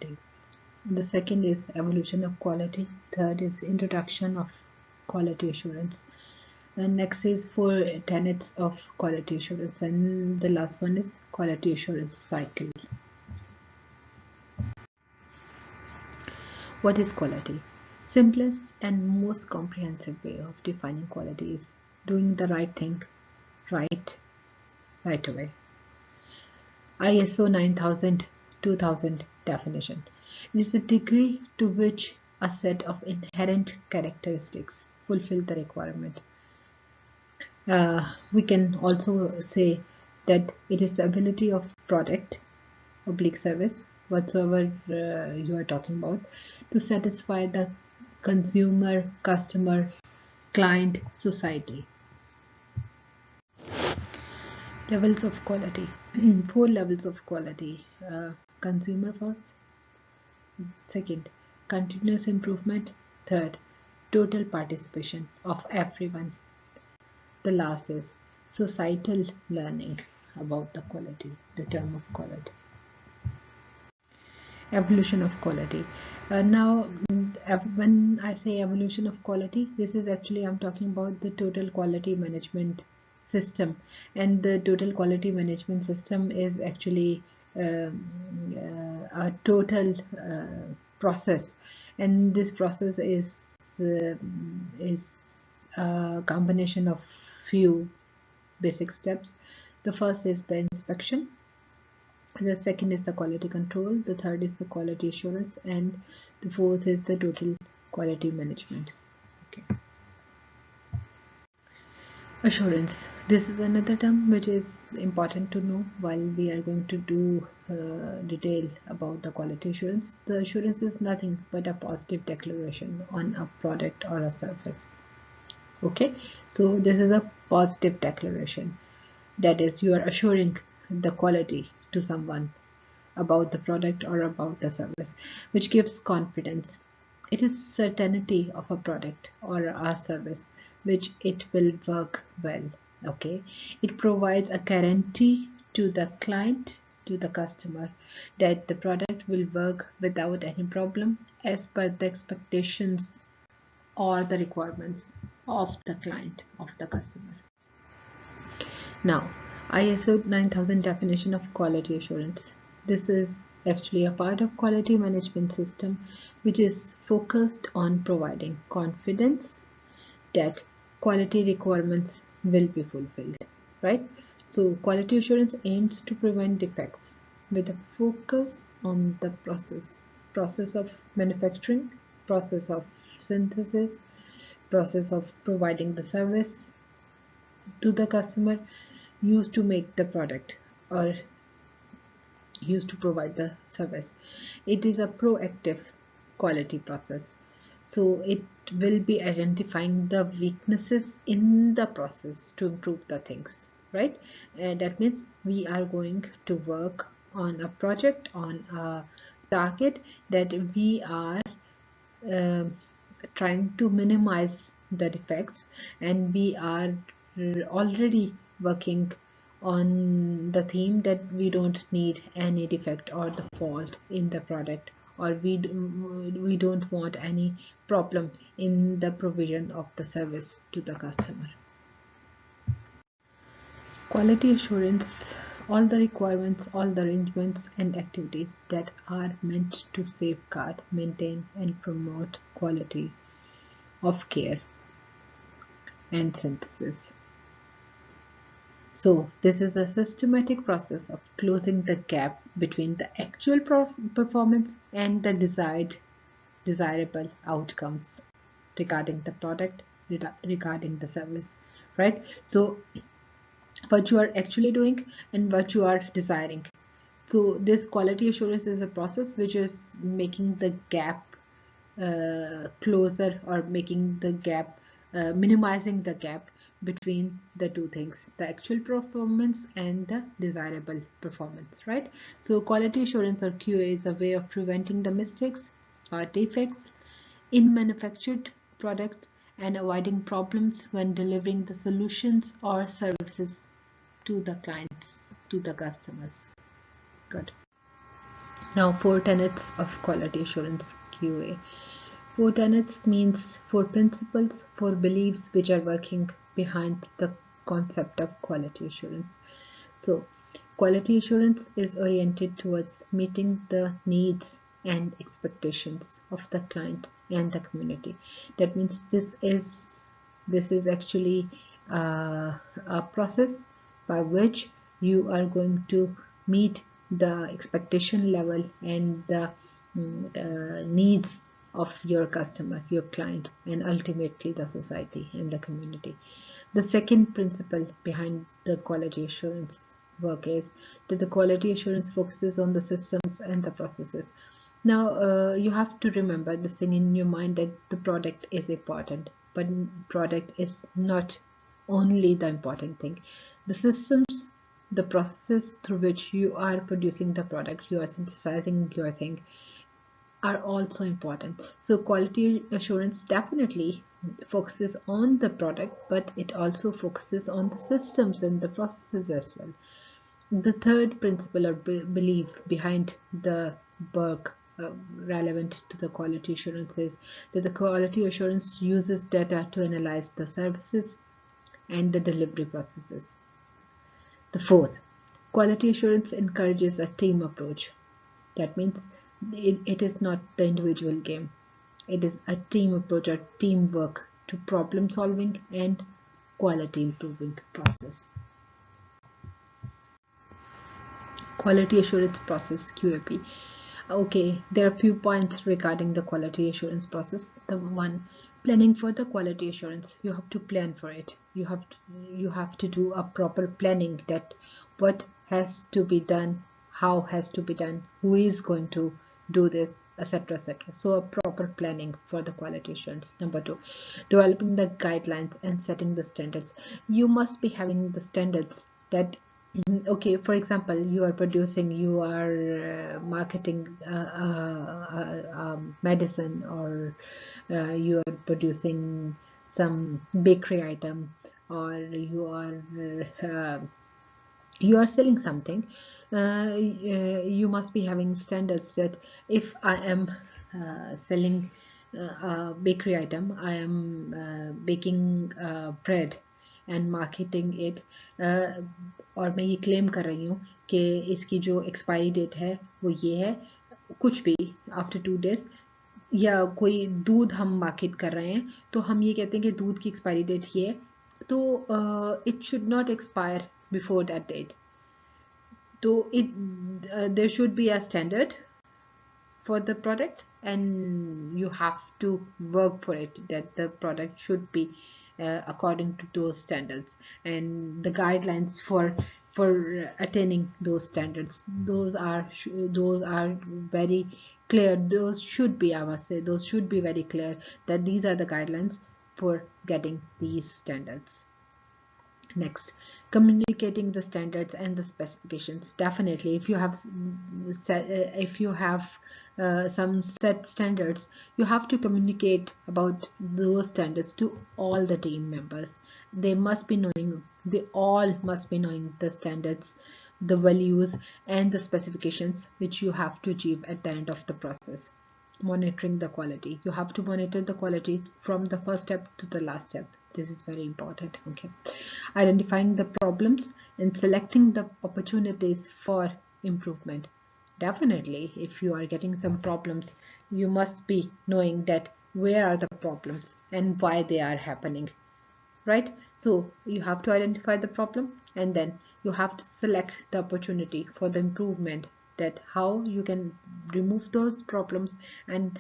quality. The second is evolution of quality. Third is introduction of quality assurance. And next is four tenets of quality assurance. And the last one is quality assurance cycle. What is quality? Simplest and most comprehensive way of defining quality is doing the right thing right away. ISO 9000 2000 definition. It is the degree to which a set of inherent characteristics fulfill the requirement. We can also say that it is the ability of product, public service, whatsoever you are talking about, to satisfy the consumer, customer, client, society. Levels of quality. 4 levels of quality. Consumer first. Second, continuous improvement. Third, total participation of everyone. The last is societal learning about the quality, the term of quality. Evolution of quality. Now, when I say evolution of quality, this is actually I'm talking about the total quality management system, and the total quality management system is actually a total process, and this process is a combination of few basic steps. The first is the inspection. The second is the quality control, the third is the quality assurance, and the fourth is the total quality management. Okay. Assurance. This is another term which is important to know while we are going to do detail about the quality assurance. The assurance is nothing but a positive declaration on a product or a service. Okay, so this is a positive declaration, that is, you are assuring the quality to someone about the product or about the service, which gives confidence. It is certainty of a product or a service which it will work well. Okay, it provides a guarantee to the client, to the customer, that the product will work without any problem as per the expectations or the requirements of the client, of the customer. Now, ISO 9000 definition of quality assurance. This is actually a part of quality management system which is focused on providing confidence that quality requirements will be fulfilled, right? So quality assurance aims to prevent defects with a focus on the process of manufacturing, process of synthesis, process of providing the service to the customer, used to make the product or used to provide the service. It is a proactive quality process, so it will be identifying the weaknesses in the process to improve the things, right? And that means we are going to work on a project, on a target, that we are trying to minimize the defects, and we are already working on the theme that we don't need any defect or the fault in the product, or we don't want any problem in the provision of the service to the customer. Quality assurance, all the requirements, all the arrangements and activities that are meant to safeguard, maintain and promote quality of care and synthesis. So this is a systematic process of closing the gap between the actual performance and the desirable outcomes regarding the product, regarding the service, right? So what you are actually doing and what you are desiring. So this quality assurance is a process which is making the gap closer, or making the gap, minimizing the gap between the two things, the actual performance and the desirable performance, right? So quality assurance, or QA, is a way of preventing the mistakes or defects in manufactured products and avoiding problems when delivering the solutions or services to the clients, to the customers. Good. Now, four tenets of quality assurance QA. Four tenets means four principles, four beliefs which are working behind the concept of quality assurance. So, quality assurance is oriented towards meeting the needs and expectations of the client and the community. That means this is actually a process by which you are going to meet the expectation level and the needs of your customer, your client, and ultimately the society and the community. The second principle behind the quality assurance work is that the quality assurance focuses on the systems and the processes. Now, you have to remember this thing in your mind, that the product is important, but product is not only the important thing. The systems, the processes through which you are producing the product, you are synthesizing your thing, are also important. So quality assurance definitely focuses on the product, but it also focuses on the systems and the processes as well. The third principle or belief behind the work relevant to the quality assurance is that the quality assurance uses data to analyze the services and the delivery processes. The fourth, quality assurance encourages a team approach. That means it is not the individual game. It is a team approach or teamwork to problem solving and quality improving process. Quality assurance process, QAP. Okay, there are a few points regarding the quality assurance process. The one, planning for the quality assurance. You have to plan for it. You have to do a proper planning, that what has to be done, how has to be done, who is going to do this, etc., etc. So a proper planning for the quality assurance. Number two, developing the guidelines and setting the standards. You must be having the standards that okay, for example, you are marketing medicine, or you are producing some bakery item, or you are selling something. You must be having standards that if I am selling a bakery item, I am baking bread and marketing it, और मैं ये claim कर रही हूँ कि इसकी जो expiry date है वो ये है, कुछ भी आफ्टर 2 days, या कोई दूध हम मार्केट कर रहे हैं तो हम ये कहते हैं कि दूध की एक्सपायरी डेट ये है, तो it should not expire before that date. So there should be a standard for the product, and you have to work for it, that the product should be according to those standards, and the guidelines for attaining those standards, those are very clear. Those should be, I must say, those should be very clear, that these are the guidelines for getting these standards. Next, communicating the standards and the specifications. Definitely, if you have some set standards, you have to communicate about those standards to all the team members. They all must be knowing the standards, the values, and the specifications which you have to achieve at the end of the process. Monitoring the quality. You have to monitor the quality from the first step to the last step. This is very important. Okay, identifying the problems and selecting the opportunities for improvement. Definitely, if you are getting some problems, you must be knowing that where are the problems and why they are happening, right? So you have to identify the problem, and then you have to select the opportunity for the improvement, that how you can remove those problems, and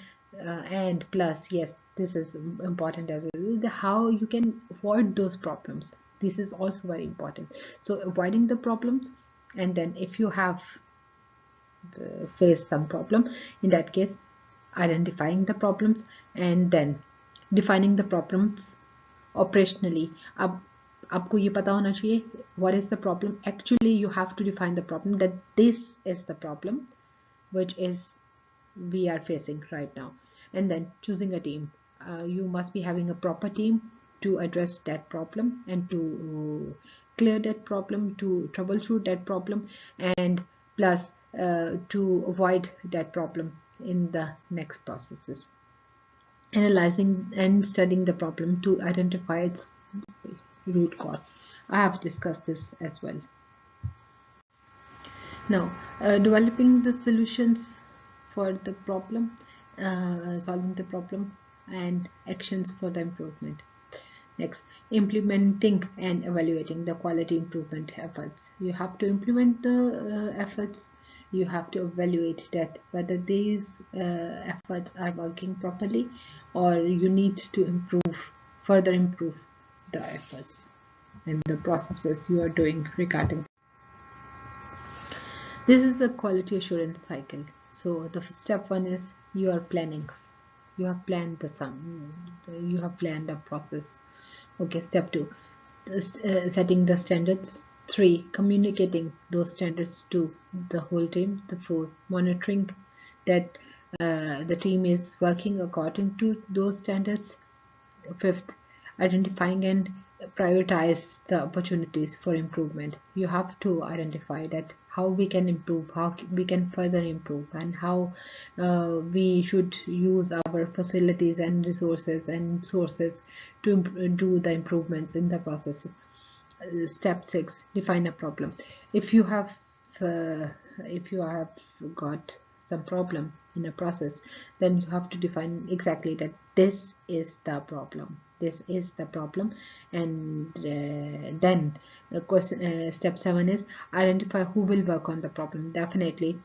plus, yes, this is important as well, how you can avoid those problems. This is also very important. So avoiding the problems, and then if you have faced some problem, in that case, identifying the problems, and then defining the problems operationally. अब आपको ये पता होना चाहिए what is the problem. Actually, you have to define the problem, that this is the problem which is we are facing right now, and then choosing a team. You must be having a proper team to address that problem and to clear that problem, to troubleshoot that problem, and plus to avoid that problem in the next processes. Analyzing and studying the problem to identify its root cause. I have discussed this as well. Now, developing the solutions for the problem, solving the problem, and actions for the improvement. Next, implementing and evaluating the quality improvement efforts. You have to implement the efforts. You have to evaluate that whether these efforts are working properly, or you need to further improve the efforts and the processes you are doing regarding. This is a quality assurance cycle. So the step one is you are planning. You have planned you have planned a process. Okay, step two, setting the standards. 3, communicating those standards to the whole team. The 4, monitoring that the team is working according to those standards. 5th, identifying and prioritize the opportunities for improvement. You have to identify that how we can improve, how we can further improve, and how we should use our facilities and resources and sources to do the improvements in the process. Step 6, define a problem. If you have got some problem in a process, then you have to define exactly that this is the problem. This is the problem, and then step 7 is identify who will work on the problem. Definitely,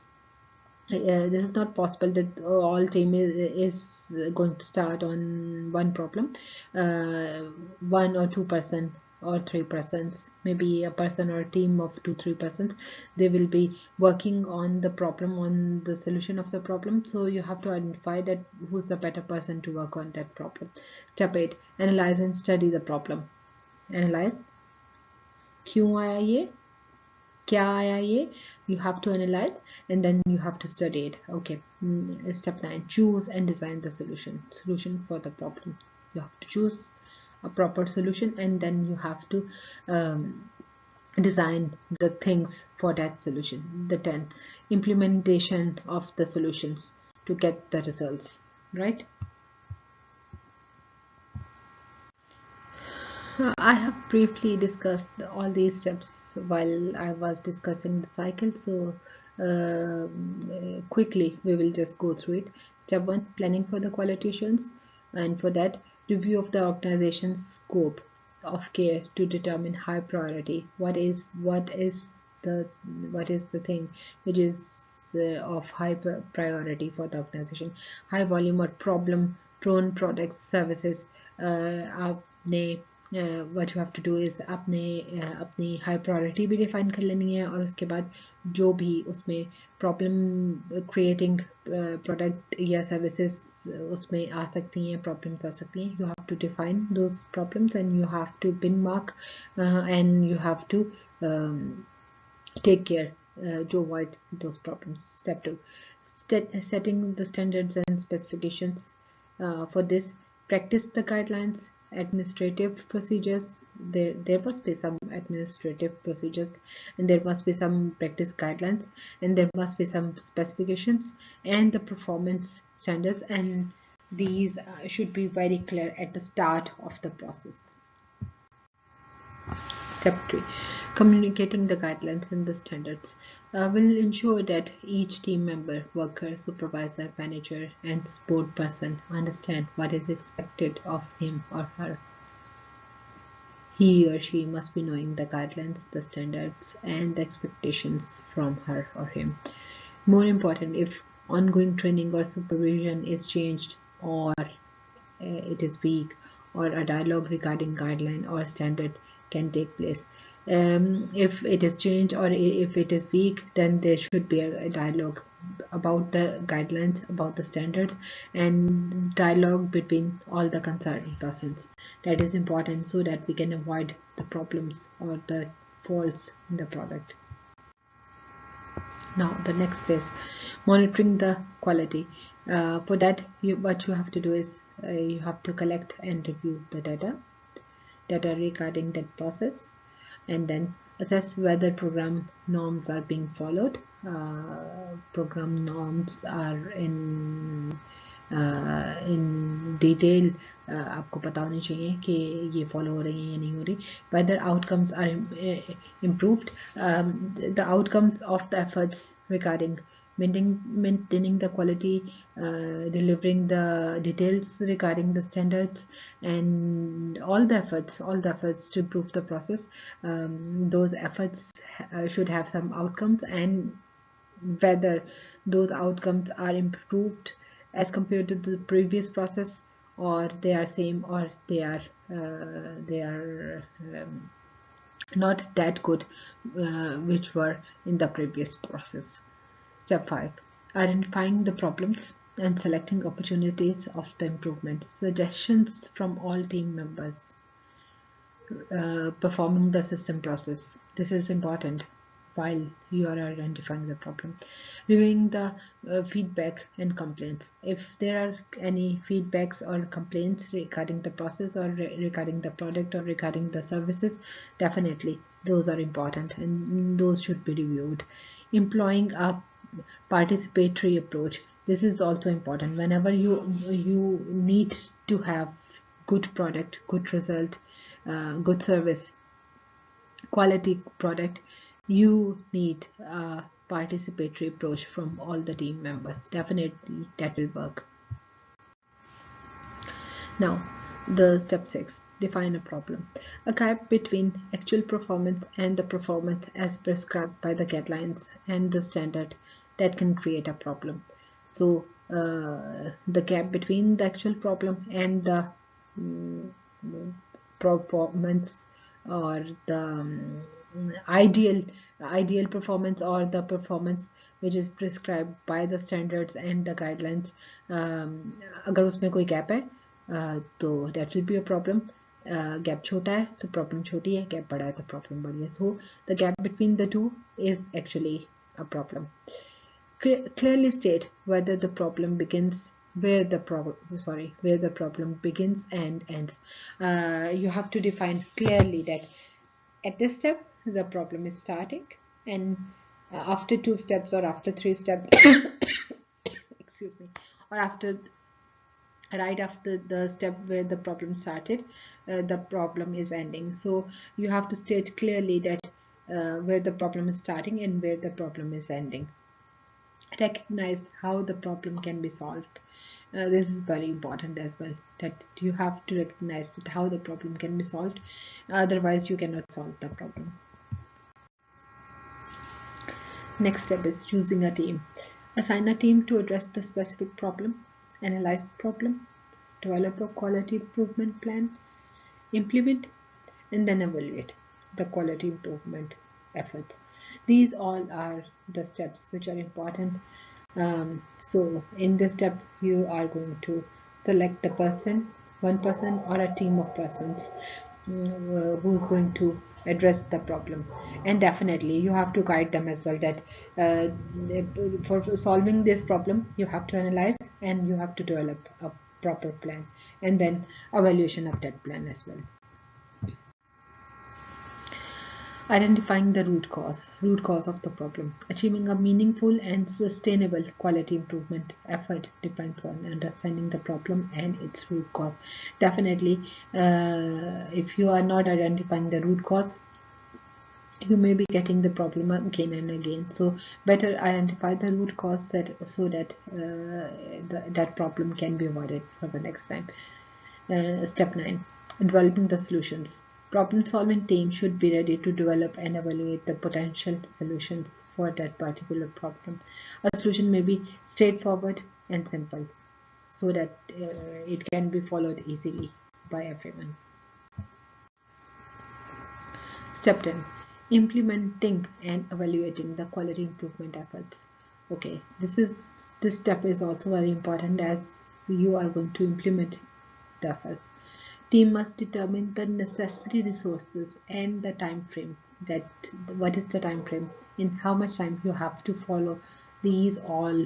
this is not possible that all team is going to start on one problem. 1 or 2% or 3%, maybe a person or a team of 2-3%, they will be working on the problem, on the solution of the problem. So you have to identify that who's the better person to work on that problem. Step 8, analyze and study the problem. Analyze, क्यों आया ये, क्या आया ये, you have to analyze and then you have to study it. Okay. Step 9, choose and design the solution for the problem. You have to choose a proper solution, and then you have to design the things for that solution. The 10, implementation of the solutions to get the results, right? I have briefly discussed all these steps while I was discussing the cycle, so quickly we will just go through it. Step 1, planning for the quality assurance, and for that, review of the organization's scope of care to determine high priority. What is the thing which is of high priority for the organization? High volume or problem prone products, services. आपने what you have to do is अपनी high priority भी define कर लेनी है, और उसके बाद जो भी उसमें problem creating product या services उसमें आ सकती हैं, problems आ सकती हैं, you have to define those problems and you have to bin mark and you have to take care to avoid those problems. Step 2, setting the standards and specifications. For this, practice the guidelines, administrative procedures. There must be some administrative procedures, and there must be some practice guidelines, and there must be some specifications and the performance standards, and these should be very clear at the start of the process. Step 3, communicating the guidelines and the standards will ensure that each team member, worker, supervisor, manager, and support person understand what is expected of him or her. He or she must be knowing the guidelines, the standards, and the expectations from her or him. More important, if ongoing training or supervision is changed, or it is weak, or a dialogue regarding guideline or standard can take place. If it is changed or if it is weak, then there should be a dialogue about the guidelines, about the standards, and dialogue between all the concerned persons. That is important so that we can avoid the problems or the faults in the product. Now the next is monitoring the quality. For that, what you have to do is you have to collect and review the data regarding that process, and then Assess whether program norms are being followed. Program norms are in detail, आपको पता होनी चाहिए कि ये follow हो रही हैं या नहीं हो रही. Whether outcomes are improved. The outcomes of the efforts regarding maintaining the quality, delivering the details regarding the standards, and all the efforts to improve the process. Those efforts should have some outcomes, and whether those outcomes are improved as compared to the previous process, or they are same, or they are not that good, which were in the previous process. Step 5. Identifying the problems and selecting opportunities of the improvement. Suggestions from all team members. Performing the system process. This is important while you are identifying the problem. Reviewing the feedback and complaints. If there are any feedbacks or complaints regarding the process, or regarding the product, or regarding the services, definitely those are important and those should be reviewed. Employing a participatory approach. This is also important. Whenever you need to have good product, good result, good service, quality product, you need a participatory approach from all the team members. Definitely that will work. Now, the step 6, define a problem. A gap between actual performance and the performance as prescribed by the guidelines and the standard, that can create a problem. So the gap between the actual problem and the performance, or the ideal performance, or the performance which is prescribed by the standards and the guidelines, अगर उसमें कोई gap है तो that will be a problem. Gap छोटा है तो problem छोटी है, gap बड़ा है तो problem बड़ी है. So the gap between the two is actually a problem. Clearly state whether the problem begins where the problem begins and ends. You have to define clearly that at this step the problem is starting, and after 2 steps or after 3 steps excuse me, or right after the step where the problem started, the problem is ending. So you have to state clearly that where the problem is starting and where the problem is ending. Recognize how the problem can be solved. This is very important as well, that you have to recognize that how the problem can be solved, otherwise you cannot solve the problem. Next step is choosing a team. Assign a team to address the specific problem, analyze the problem, develop a quality improvement plan, implement, and then evaluate the quality improvement efforts. These all are the steps which are important. So in this step you are going to select the person, one person or a team of persons who's going to address the problem, and definitely you have to guide them as well, that for solving this problem you have to analyze and you have to develop a proper plan, and then evaluation of that plan as well. Identifying the root cause of the problem. Achieving a meaningful and sustainable quality improvement effort depends on understanding the problem and its root cause. Definitely, if you are not identifying the root cause, you may be getting the problem again and again. So better identify the root cause so that that problem can be avoided for the next time. Step 9, developing the solutions. Problem-solving team should be ready to develop and evaluate the potential solutions for that particular problem. A solution may be straightforward and simple, so that it can be followed easily by everyone. Step 10, implementing and evaluating the quality improvement efforts. Okay, this step is also very important, as you are going to implement the efforts. Team must determine the necessary resources and the time frame. That what is the time frame, in how much time you have to follow these all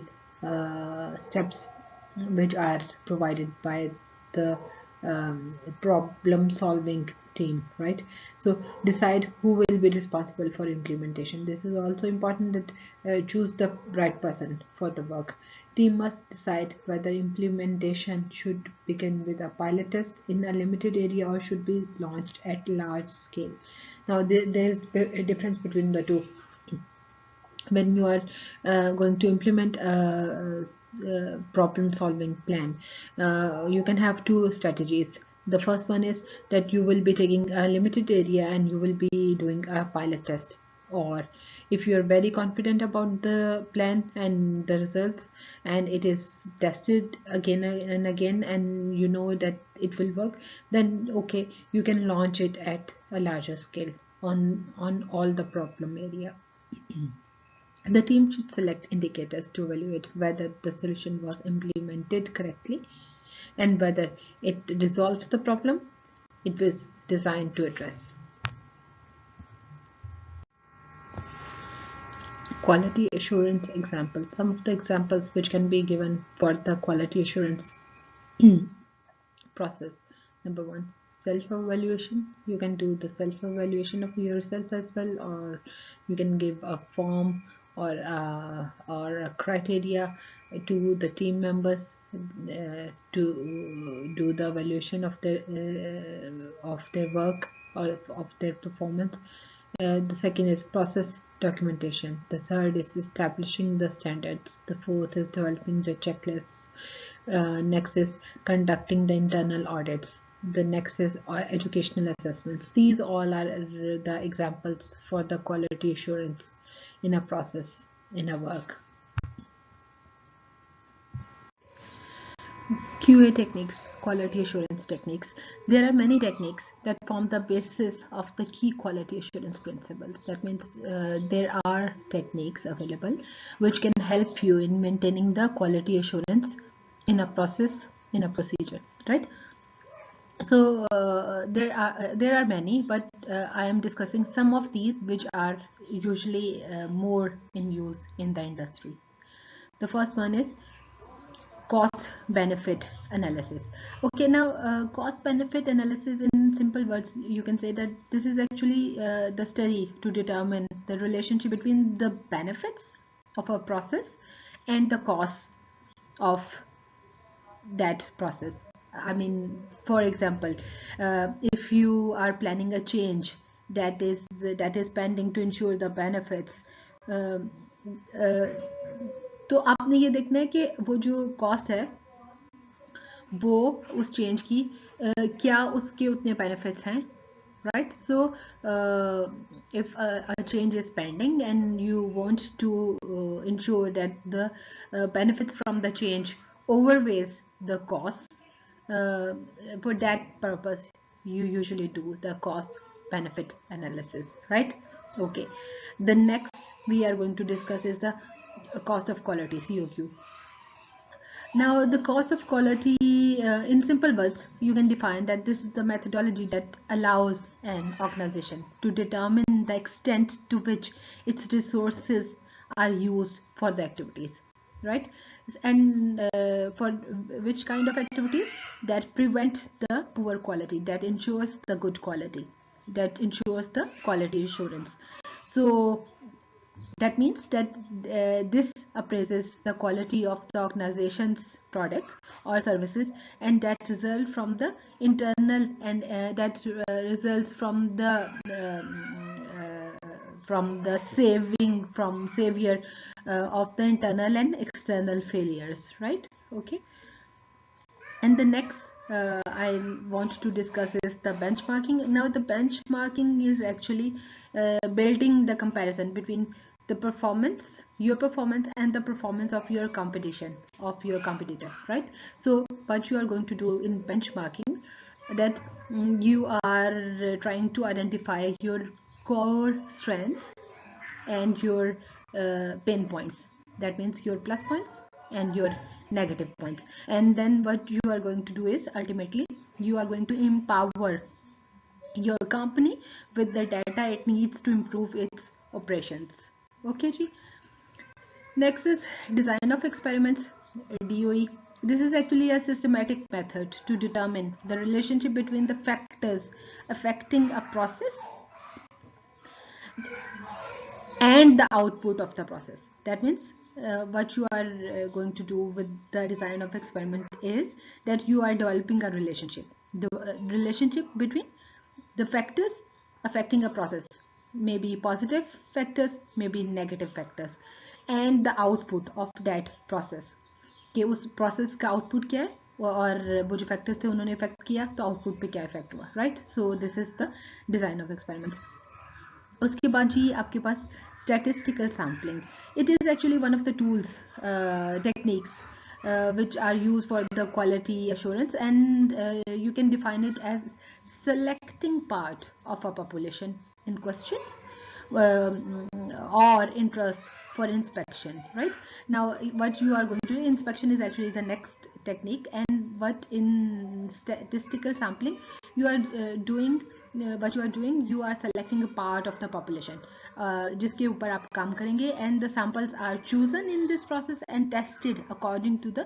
steps which are provided by the problem solving team, right? So decide who will be responsible for implementation. This is also important, that choose the right person for the work. Team must decide whether implementation should begin with a pilot test in a limited area or should be launched at large scale. Now there is a difference between the two. When you are going to implement a problem solving plan, you can have two strategies. The first one is that you will be taking a limited area and you will be doing a pilot test, or if you are very confident about the plan and the results and it is tested again and again and you know that it will work, then okay, you can launch it at a larger scale on all the problem area. The team should select indicators to evaluate whether the solution was implemented correctly and whether it resolves the problem it was designed to address. Quality assurance example. Some of the examples which can be given for the quality assurance process. Number one, self-evaluation. You can do the self-evaluation of yourself as well, or you can give a form or a criteria to the team members to do the evaluation of their work or of their performance. The second is process documentation. The third is establishing the standards. The fourth is developing the checklists. Next is conducting the internal audits. The next is educational assessments. These all are the examples for the quality assurance in a process, in a work. QA techniques, quality assurance techniques. There are many techniques that form the basis of the key quality assurance principles. That means there are techniques available which can help you in maintaining the quality assurance in a process, in a procedure, right? So there are many, but I am discussing some of these which are usually more in use in the industry. The first one is cost benefit analysis. Okay, now cost benefit analysis, in simple words you can say that this is actually the study to determine the relationship between the benefits of a process and the cost of that process. I mean, for example, if you are planning a change that is pending to ensure the benefits, तो आपने ये देखना है कि वो जो cost है वो उस चेंज की क्या उसके उतने बेनिफिट्स हैं, right? So if a change is pending and you want to ensure that the benefits from the change overweighs the costs, for that purpose you usually do the cost benefit analysis, right? Okay, the next we are going to discuss is the cost of quality, COQ. Now, the cost of quality, in simple words, you can define that this is the methodology that allows an organization to determine the extent to which its resources are used for the activities, right? And for which kind of activities that prevent the poor quality, that ensures the good quality, that ensures the quality assurance. So that means that this appraises the quality of the organization's products or services, and that result from the internal and that results from the savior of the internal and external failures, right? Okay. And the next I want to discuss is the benchmarking. Now, the benchmarking is actually building the comparison between the performance, your performance, and the performance of your competition, of your competitor, right? So what you are going to do in benchmarking, that you are trying to identify your core strength and your pain points. That means your plus points and your negative points. And then what you are going to do is ultimately you are going to empower your company with the data it needs to improve its operations. Okay, ji. Next is design of experiments, DOE. This is actually a systematic method to determine the relationship between the factors affecting a process and the output of the process. That means what you are going to do with the design of experiment is that you are developing a relationship, the relationship between the factors affecting a process, maybe positive factors, maybe negative factors, and the output of that process, कि उस process का output क्या है और वो जो factors थे उन्होंने इफेक्ट किया तो आउटपुट पे क्या इफेक्ट हुआ, right. So this is the design of experiments. उसके बाद जी आपके पास statistical sampling. It is actually one of the tools techniques which are used for the quality assurance, and you can define it as selecting part of a population in question or interest for inspection, right. Now what you are going to do, inspection is actually the next technique, and what in statistical sampling you are doing, what you are doing, you are selecting a part of the population जिसके ऊपर आप काम करेंगे, and the samples are chosen in this process and tested according to the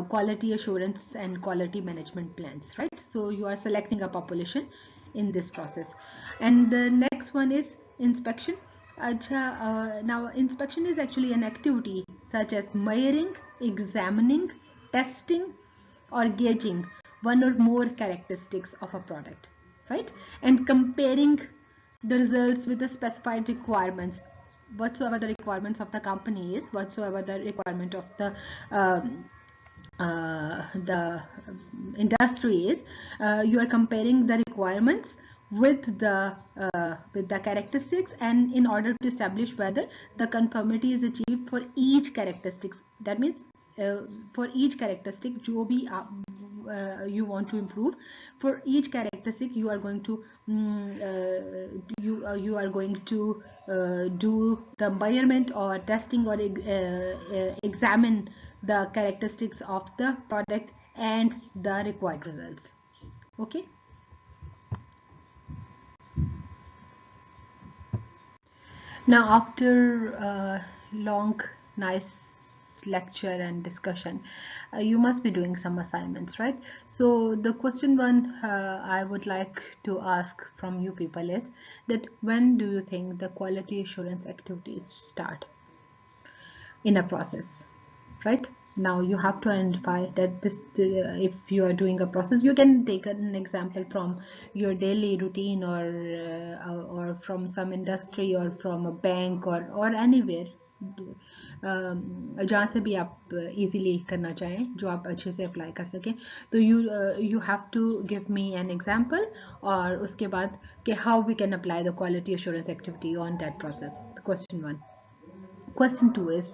quality assurance and quality management plans, right. So you are selecting a population in this process. And the next one is inspection. Now inspection is actually an activity such as measuring, examining, testing, or gauging one or more characteristics of a product, right, and comparing the results with the specified requirements, whatsoever the requirements of the company is, whatsoever the requirement of the industry is. You are comparing the requirements with the characteristics, and in order to establish whether the conformity is achieved for each characteristics. That means for each characteristic जो भी you want to improve, for each characteristic you are going to you are going to do the measurement or testing or examine the characteristics of the product and the required results. Okay. Now after long nice lecture and discussion, you must be doing some assignments, right? So the question one I would like to ask from you people is that when do you think the quality assurance activities start in a process, right? Now you have to identify that this if you are doing a process, you can take an example from your daily routine or from some industry or from a bank or anywhere जहाँ से भी आप easily करना चाहें, जो आप अच्छे से apply कर सकें. तो you have to give me an example, और उसके बाद कि how we can apply the quality assurance activity on that process. Question one. Question 2 is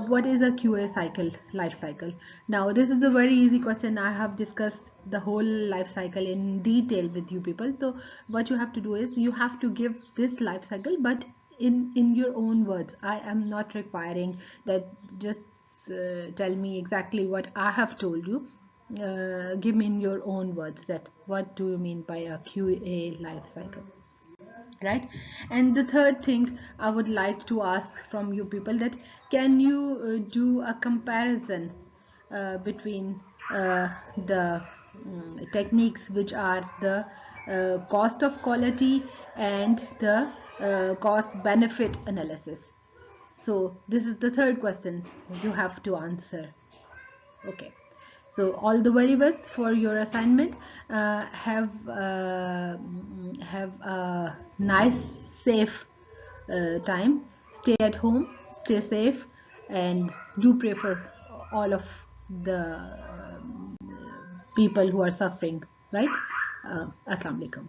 what is a QA cycle, life cycle? Now this is a very easy question. I have discussed the whole life cycle in detail with you people. So what you have to do is you have to give this life cycle, but in your own words. I am not requiring that just tell me exactly what I have told you. Give me in your own words that what do you mean by a QA life cycle, right? And the third thing I would like to ask from you people, that can you do a comparison between the techniques which are the cost of quality and the cost benefit analysis. So this is the third question you have to answer. Okay, so all the very best for your assignment. Have a nice safe time. Stay at home, stay safe, and do pray for all of the people who are suffering, right? Assalamu alaikum.